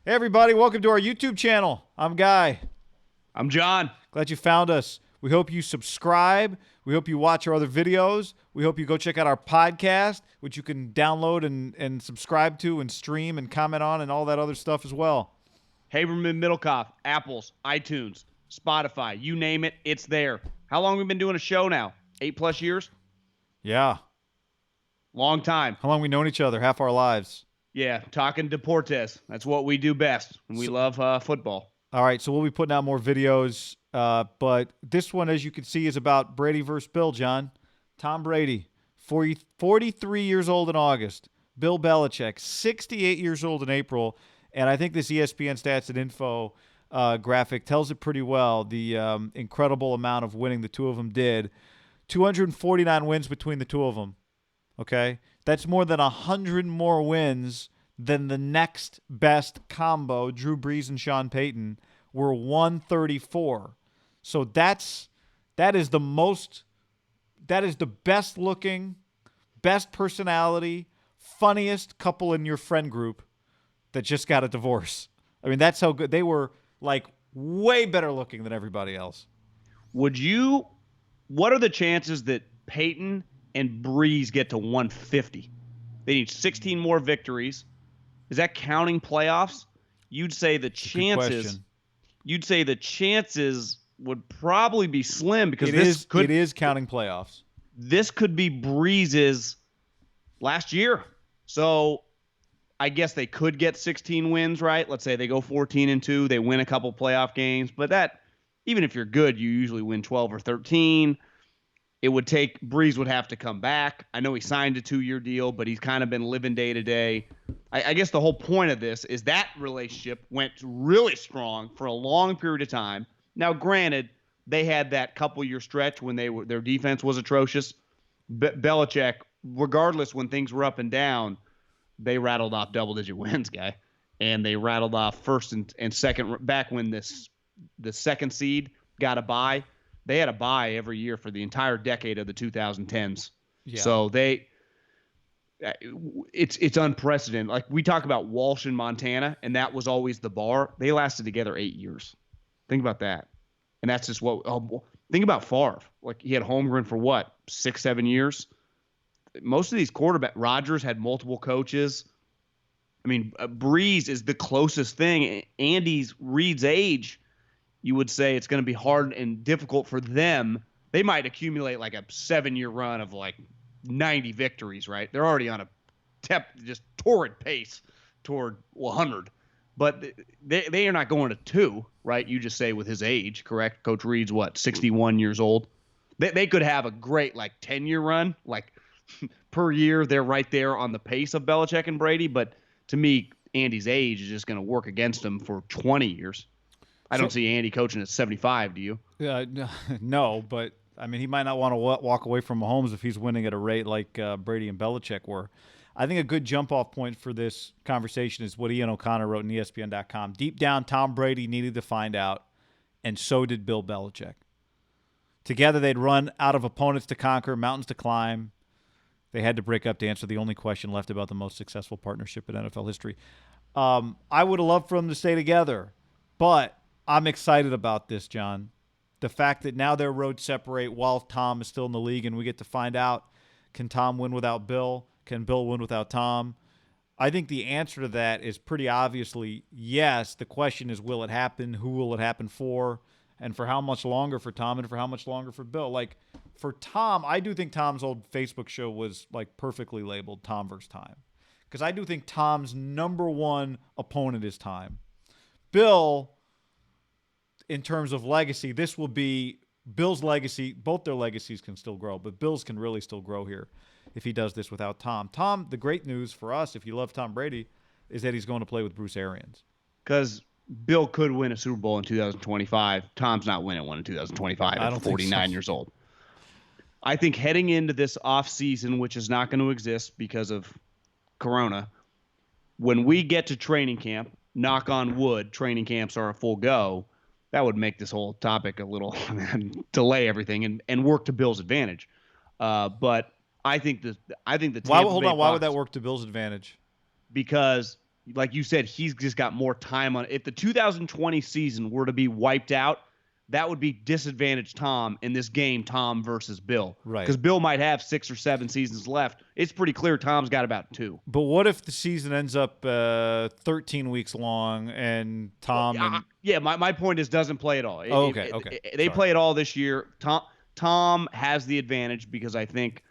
Hey, everybody. Welcome to our YouTube channel. I'm Guy. I'm John. Glad you found us. We hope you subscribe. We hope you watch our other videos. We hope you go check out our podcast, which you can download and subscribe to and stream and comment on and all that other stuff as well. Haberman Middlecoff, Apples, iTunes, Spotify, you name it, it's there. How long have we been doing a show now? 8+ years? Yeah. Long time. How long we known each other? Half our lives. Yeah, talking Deportes. That's what we do best. And we love football. All right, so we'll be putting out more videos, but this one, as you can see, is about Brady versus Bill, John. Tom Brady, 43 years old in August. Bill Belichick, 68 years old in April. And I think this ESPN Stats and Info graphic tells it pretty well, the incredible amount of winning the two of them did. 249 wins between the two of them, okay? That's more than 100 more wins than the next best combo, Drew Brees and Sean Payton, were 134. So that is the best looking, best personality, funniest couple in your friend group that just got a divorce. I mean, that's how good they were, like way better looking than everybody else. What are the chances that Payton and Brees get to 150? They need 16 more victories. Is that counting playoffs? You'd say the chances would probably be slim because it is counting playoffs. This could be Brees's last year. So I guess they could get 16 wins, right? Let's say they go 14-2, they win a couple playoff games, but that, even if you're good, you usually win 12 or 13. Brees would have to come back. I know he signed a 2-year deal, but he's kind of been living day to day. I guess the whole point of this is that relationship went really strong for a long period of time. Now, granted, they had that couple-year stretch when their defense was atrocious. Belichick, regardless when things were up and down, they rattled off double-digit wins, Guy. And they rattled off first and second back when the second seed got a bye. They had a bye every year for the entire decade of the 2010s. Yeah. So it's unprecedented. Like we talk about Walsh in Montana, and that was always the bar. They lasted together 8 years. Think about that. And that's just think about Favre. Like he had Holmgren for what, 6-7 years? Most of these Rodgers had multiple coaches. I mean, Brees is the closest thing. Reid's age, you would say it's going to be hard and difficult for them. They might accumulate like a 7-year run of like 90 victories, right? They're already on a just torrid pace toward 100. But they are not going to 2, right? You just say with his age, correct? Coach Reid's 61 years old. They could have a great like 10-year run, like per year. They're right there on the pace of Belichick and Brady. But to me, Andy's age is just going to work against him for 20 years. I don't see Andy coaching at 75, do you? No, but I mean, he might not want to walk away from Mahomes if he's winning at a rate like Brady and Belichick were. I think a good jump-off point for this conversation is what Ian O'Connor wrote in ESPN.com. Deep down, Tom Brady needed to find out, and so did Bill Belichick. Together, they'd run out of opponents to conquer, mountains to climb. They had to break up to answer the only question left about the most successful partnership in NFL history. I would have loved for them to stay together, but I'm excited about this, John. The fact that now their roads separate while Tom is still in the league and we get to find out, can Tom win without Bill? Can Bill win without Tom? I think the answer to that is pretty obviously yes. The question is, will it happen? Who will it happen for? And for how much longer for Tom and for how much longer for Bill? Like, for Tom, I do think Tom's old Facebook show was, like, perfectly labeled Tom versus Time. Because I do think Tom's number one opponent is Time. Bill, in terms of legacy, this will be Bill's legacy. Both their legacies can still grow, but Bill's can really still grow here if he does this without Tom. Tom, the great news for us, if you love Tom Brady, is that he's going to play with Bruce Arians. Because Bill could win a Super Bowl in 2025. Tom's not winning one in 2025 at 49 years old. I think heading into this offseason, which is not going to exist because of Corona, when we get to training camp, knock on wood, training camps are a full go, that would make this whole topic a little delay everything and work to Bill's advantage. But I think the Tampa Bay Why would that Bucs, work to Bill's advantage? because like you said, he's just got more time on. If the 2020 season were to be wiped out, that would be disadvantage Tom in this game, Tom versus Bill. Right. Because Bill might have 6 or 7 seasons left. It's pretty clear Tom's got about 2. But what if the season ends up 13 weeks long and Tom and my point is doesn't play at all. okay. They Sorry. play it all this year. Tom has the advantage because I think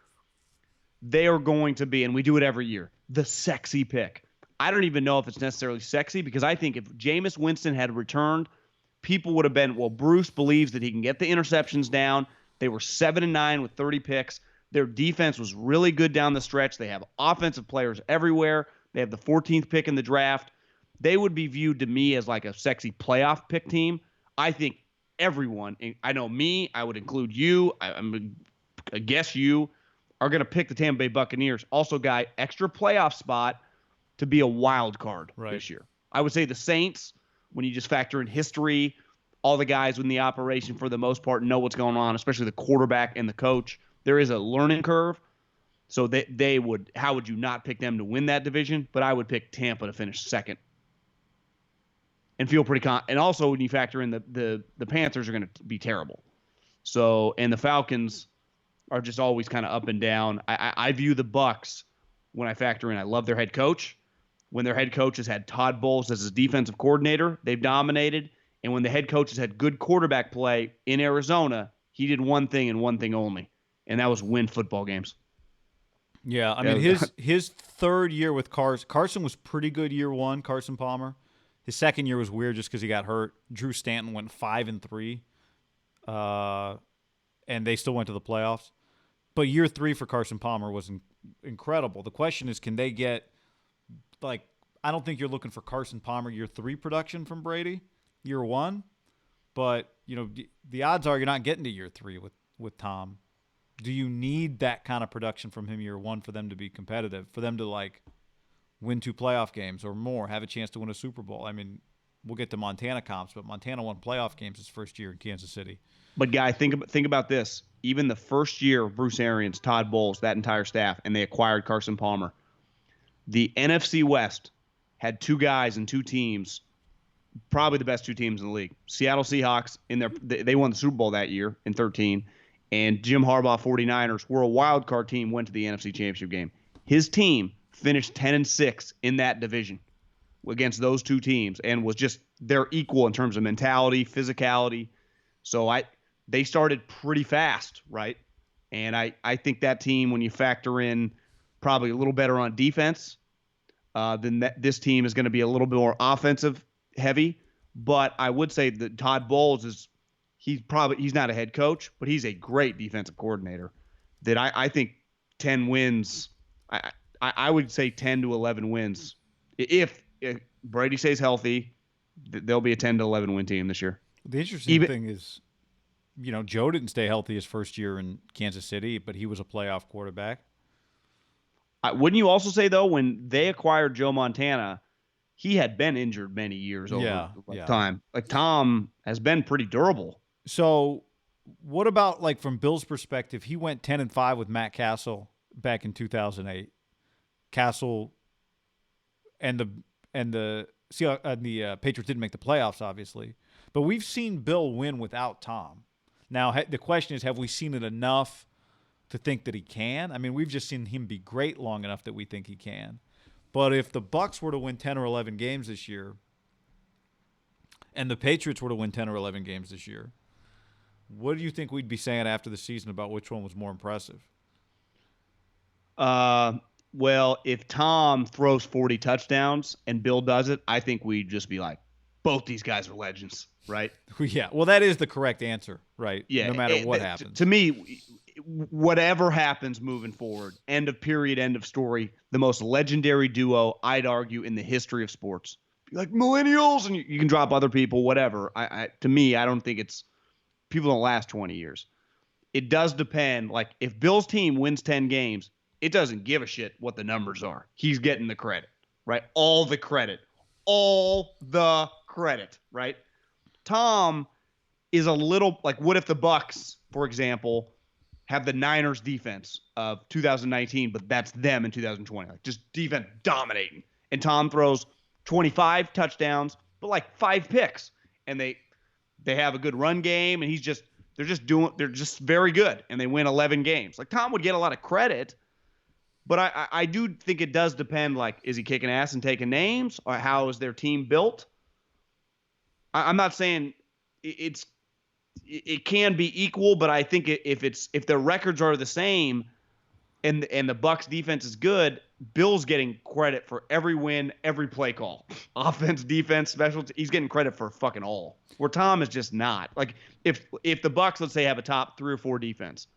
they are going to be, and we do it every year, the sexy pick. I don't even know if it's necessarily sexy because I think if Jameis Winston had returned, people would have been, well, Bruce believes that he can get the interceptions down. They were 7-9 with 30 picks. Their defense was really good down the stretch. They have offensive players everywhere. They have the 14th pick in the draft. They would be viewed to me as like a sexy playoff pick team. I think everyone, I know me, I would include you, I guess you, are going to pick the Tampa Bay Buccaneers. Also, guy, extra playoff spot to be a wild card this year. I would say the Saints, when you just factor in history, all the guys in the operation for the most part know what's going on, especially the quarterback and the coach. There is a learning curve. So they would, how would you not pick them to win that division? But I would pick Tampa to finish second and feel pretty and also when you factor in the Panthers are going to be terrible. So, and the Falcons are just always kind of up and down. I view the Bucks when I factor in, I love their head coach. When their head coach has had Todd Bowles as his defensive coordinator, they've dominated. And when the head coach has had good quarterback play in Arizona, he did one thing and one thing only, and that was win football games. Yeah, I mean, his third year with Carson was pretty good year one, Carson Palmer. His second year was weird just because he got hurt. Drew Stanton went 5-3, and they still went to the playoffs. But year 3 for Carson Palmer was incredible. The question is, can they get, like, I don't think you're looking for Carson Palmer year 3 production from Brady, year 1. But, you know, the odds are you're not getting to year 3 with Tom. Do you need that kind of production from him year 1 for them to be competitive, for them to, like, win 2 playoff games or more, have a chance to win a Super Bowl? I mean, we'll get to Montana comps, but Montana won playoff games his first year in Kansas City. But, Guy, think about this. Even the first year of Bruce Arians, Todd Bowles, that entire staff, and they acquired Carson Palmer, the NFC West had 2 guys and 2 teams, probably the best 2 teams in the league. Seattle Seahawks, they won the Super Bowl that year in 13, and Jim Harbaugh 49ers were a wild card team, went to the NFC Championship game. His team finished 10-6 in that division against those 2 teams and was just they're equal in terms of mentality, physicality. So they started pretty fast, right? And I think that team, when you factor in probably a little better on defense, then this team is going to be a little bit more offensive heavy. But I would say that Todd Bowles he's not a head coach, but he's a great defensive coordinator. That I think 10 wins. I would say 10 to 11 wins. If Brady stays healthy, there'll be a 10 to 11 win team this year. The interesting thing is, you know, Joe didn't stay healthy his first year in Kansas City, but he was a playoff quarterback. Wouldn't you also say, though, when they acquired Joe Montana, he had been injured many years over time. Like, Tom has been pretty durable. So what about, like, from Bill's perspective, he went 10-5 with Matt Castle back in 2008. Castle and the Patriots didn't make the playoffs, obviously. But we've seen Bill win without Tom. Now, the question is, have we seen it enough to think that he can? I mean, we've just seen him be great long enough that we think he can. But if the Bucs were to win 10 or 11 games this year, and the Patriots were to win 10 or 11 games this year, what do you think we'd be saying after the season about which one was more impressive? Well, if Tom throws 40 touchdowns and Bill does it, I think we'd just be like, both these guys are legends, right? Yeah. Well, that is the correct answer, right? Yeah. No matter what happens. To me, whatever happens moving forward, end of period, end of story, the most legendary duo, I'd argue, in the history of sports. Like millennials, and you can drop other people, whatever. To me, I don't think it's people don't last 20 years. It does depend. Like, if Bill's team wins 10 games, it doesn't give a shit what the numbers are. He's getting the credit, right? All the credit, right? Tom is a little like, what if the Bucs, for example, have the Niners defense of 2019, but that's them in 2020, like just defense dominating, and Tom throws 25 touchdowns, but like 5 picks. And they have a good run game, and they're just very good, and they win 11 games. Like, Tom would get a lot of credit, but I do think it does depend, like, is he kicking ass and taking names, or how is their team built? I'm not saying it can be equal, but I think if their records are the same and the Bucs defense is good, Bill's getting credit for every win, every play call. Offense, defense, special. He's getting credit for fucking all. Where Tom is just not. Like, if the Bucs, let's say, have a top 3 or 4 defense,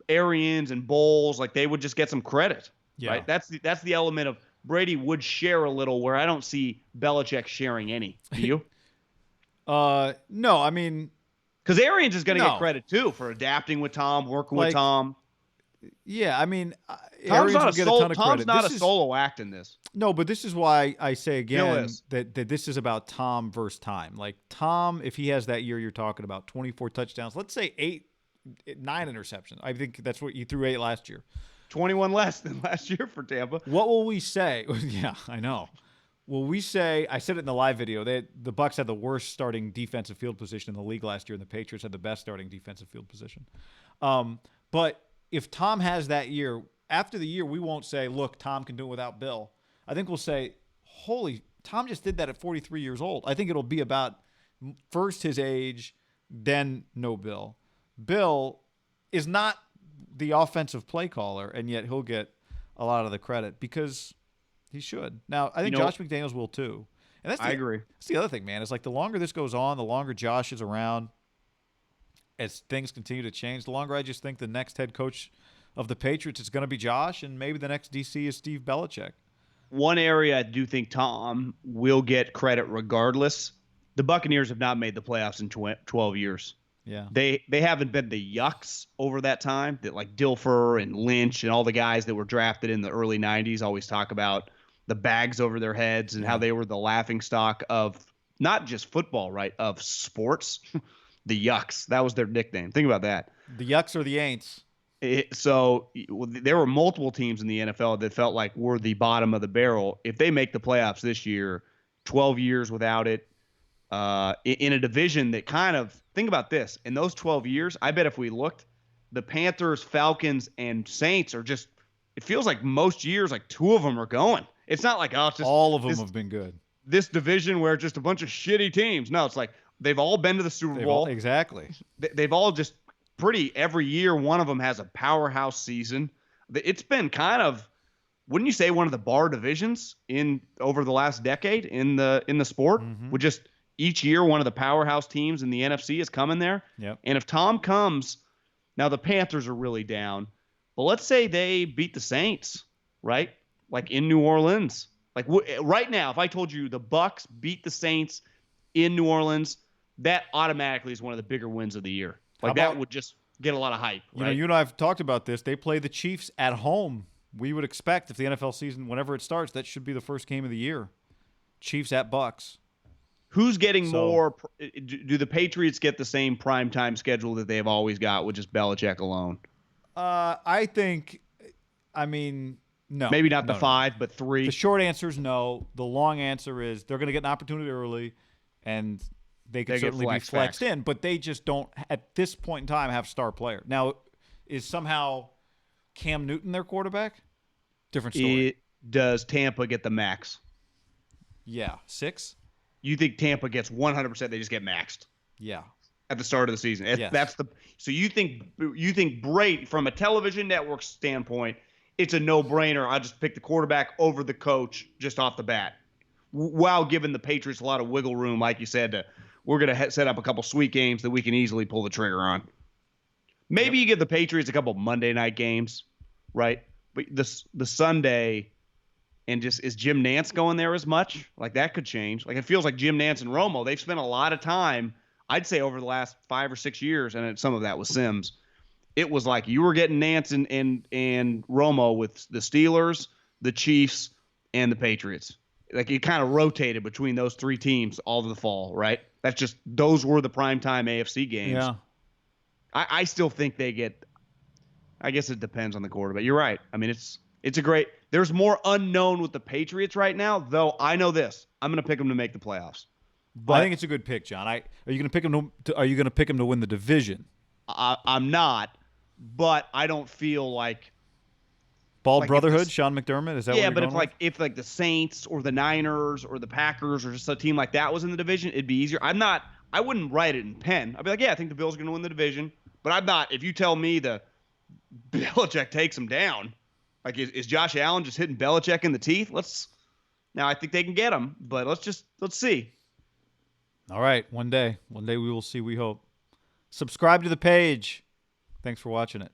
Arians and Bowles, like, they would just get some credit. Yeah. Right? That's the element of Brady would share a little, where I don't see Belichick sharing any. Do you? No, I mean, because Arians is going to No. get credit too for adapting with Tom, working Like, with Tom. yeah, I mean, Tom's Arians not will a get solo. a ton of Tom's credit. not This a is- solo act in this. No, but this is why I say again is. that this is about Tom versus time. Like, Tom, if he has that year you're talking about, 24 touchdowns, let's say 9 interceptions. I think that's what you threw 8 last year. 21 less than last year for Tampa. What will we say? Yeah, I know. Will we say? I said it in the live video. The Bucs had the worst starting defensive field position in the league last year, and the Patriots had the best starting defensive field position. But if Tom has that year, after the year, we won't say, "Look, Tom can do it without Bill." I think we'll say, "Holy, Tom just did that at 43 years old." I think it'll be about first his age, then no Bill. Bill is not the offensive play caller, and yet he'll get a lot of the credit because he should. Now, I think Josh McDaniels will too. And I agree. That's the other thing, man. It's like the longer this goes on, the longer Josh is around, as things continue to change, the longer I just think the next head coach of the Patriots is going to be Josh, and maybe the next DC is Steve Belichick. One area I do think Tom will get credit regardless. The Buccaneers have not made the playoffs in 12 years. Yeah. They haven't been the yucks over that time that, like, Dilfer and Lynch and all the guys that were drafted in the early 90s always talk about the bags over their heads and how they were the laughing stock of not just football, right, of sports. The yucks. That was their nickname. Think about that. The yucks or the ain'ts. So there were multiple teams in the NFL that felt like we're the bottom of the barrel. If they make the playoffs this year, 12 years without it, in a division that kind of, think about this, in those 12 years, I bet if we looked, the Panthers, Falcons, and Saints are just, it feels like most years, like 2 of them are going. It's not like, oh, it's just all of them have been good. This division where it's just a bunch of shitty teams. No, it's like they've all been to the Super Bowl. Exactly. They've all just every year one of them has a powerhouse season. It's been kind of, wouldn't you say, one of the bar divisions in over the last decade in the sport? Mm-hmm. With just each year one of the powerhouse teams in the NFC is coming there. Yep. And if Tom comes, now the Panthers are really down, but let's say they beat the Saints, right? Like in New Orleans. Like right now, if I told you the Bucs beat the Saints in New Orleans, that automatically is one of the bigger wins of the year. Like, that would just get a lot of hype. Right? You know, you and I have talked about this. They play the Chiefs at home. We would expect if the NFL season, whenever it starts, that should be the first game of the year. Chiefs at Bucs. Who's getting more? Do the Patriots get the same primetime schedule that they've always got with just Belichick alone? I think, no. Maybe not the No. 5, but 3. The short answer is no. The long answer is they're going to get an opportunity early, and they can certainly be flexed in, but they just don't, at this point in time, have star player. Now, is somehow Cam Newton their quarterback? Different story. Does Tampa get the max? Yeah. 6? You think Tampa gets 100%? They just get maxed? Yeah. At the start of the season. Yes. So you think Brady, from a television network standpoint, it's a no-brainer. I'll just pick the quarterback over the coach just off the bat, while giving the Patriots a lot of wiggle room, like you said. We're going to set up a couple sweet games that we can easily pull the trigger on. Maybe you give the Patriots a couple Monday night games, right? But the Sunday, and just, is Jim Nance going there as much? Like, that could change. Like, it feels like Jim Nance and Romo, they've spent a lot of time, I'd say, over the last 5 or 6 years, and some of that was Sims. It was like you were getting Nance and Romo with the Steelers, the Chiefs, and the Patriots. Like, it kind of rotated between those 3 teams all of the fall, right? That's just, those were the primetime AFC games. Yeah. I still think they get, I guess it depends on the quarterback. You're right. I mean, it's a great, There's more unknown with the Patriots right now, though I know this. I'm going to pick them to make the playoffs. I But think it's a good pick, John. Are you going to pick him to? Are you going to pick him to win the division? I'm not. But I don't feel Bald like if Brotherhood, this, Sean McDermott. Is that what yeah, you're but going with? if the Saints or the Niners or the Packers or just a team like that was in the division, it'd be easier. I wouldn't write it in pen. I'd be like, yeah, I think the Bills are going to win the division. But I'm not. If you tell me the Belichick takes them down, like is Josh Allen just hitting Belichick in the teeth? Now I think they can get him, but let's see. All right, one day we will see. We hope. Subscribe to the page. Thanks for watching it.